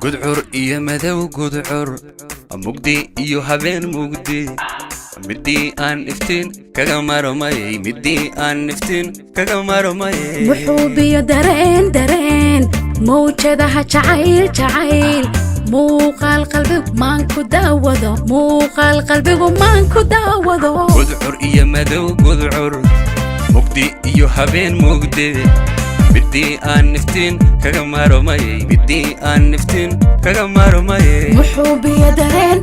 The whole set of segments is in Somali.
gudcur iyo madow gudcur mugdi iyo habeen mugdi midii aan iftiin kaga marmay midii aan iftiin kaga marmay wuxuu biyo dareen mawjadaha jacayl muuqaal qalbigu maan ku daawado muuqaal qalbigu maan ku daawado gudcur iyo madow gudcur mugdi iyo habeen mugdi midii aan iftiin kaga marmay midii aan iftiin kaga marmay wuxuu biyo dareen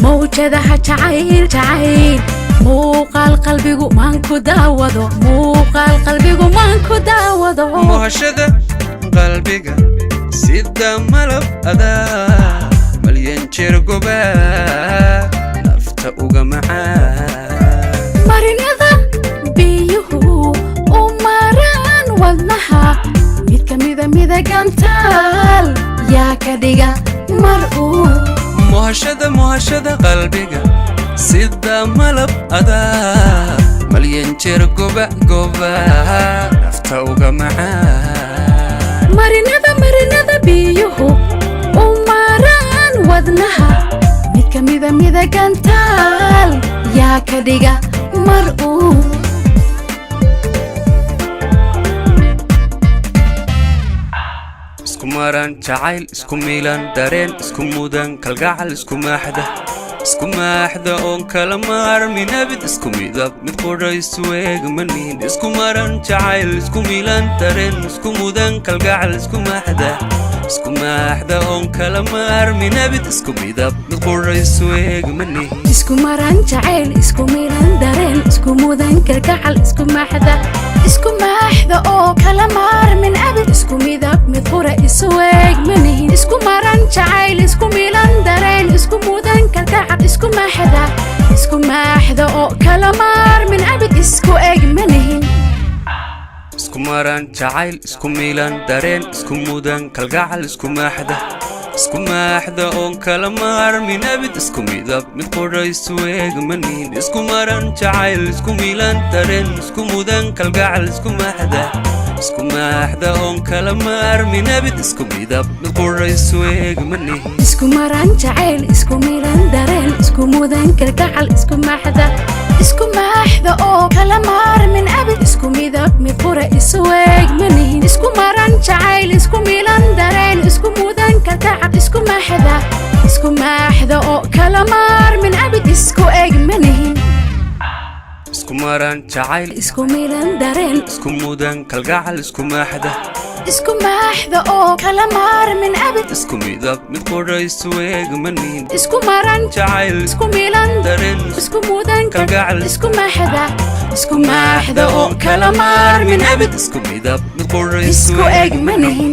mawjadaha jacayl muuqaal qalbigu maan ku daawado muuqaal qalbigu maan ku daawado muhashada qalbiga sida malab adaa malyan jeer goba nafta uga macaan marinada biyuhu u maraan wadnaha mid kamida midagantaal yaa ka dhiga mar uu muhashada qalbiga sida malab adaa malyan jeer goba nafta uga macaan marinada biyuhu u maraan wadnaha mid kamida midagantaal yaa ka dhiga mar uu isku maran jacayl isku miilan dareen isku mudan kalgacal isku maaxda oon kala maarmin abid isku midab mid quraysu eegmanin isku maran jacayl isku miilan dareen isku mudan kalgacal isku maaxda oon kala maarmin abid isku midab mid quraysu eegmanin isku maran jacayl isku miilan dareen isku mudan kalgacal isku maaxda oo kala maarmin abid isku midab mid quraysu eegmanin isku maran jacayl isku miilan dareen isku mudan kalgacal isku maaxda oo kala maarmin abid isku eegmanin isku maran jacayl isku miilan dareen isku mudan kalgacal isku maaxda oon kala maarmin abid isku midab mid quraysu eegmanin isku maran jacayl isku miilan dareen isku mudan kalgacal isku maaxda oon kala maarmin abid isku midab mid quraysu eegmanin isku maran jacayl isku miilan dareen isku mudan kalgacal isku maaxda oo kala maarmin abid isku midab mid quraysu eegmanin isku maran jacayl isku miilan dareen isku mudan kalgacal isku maaxda oo kala maarmin abid isku eegmanin isku maran jacayl isku miilan dareen isku mudan kalgacal isku maaxda oo kala maarmin abid isku midab mid quraysu eegmanin isku maran jacayl isku miilan dareen isku mudan kalgacal isku maaxda oo kala maarmin abid isku midab mid quraysu isku eegmanin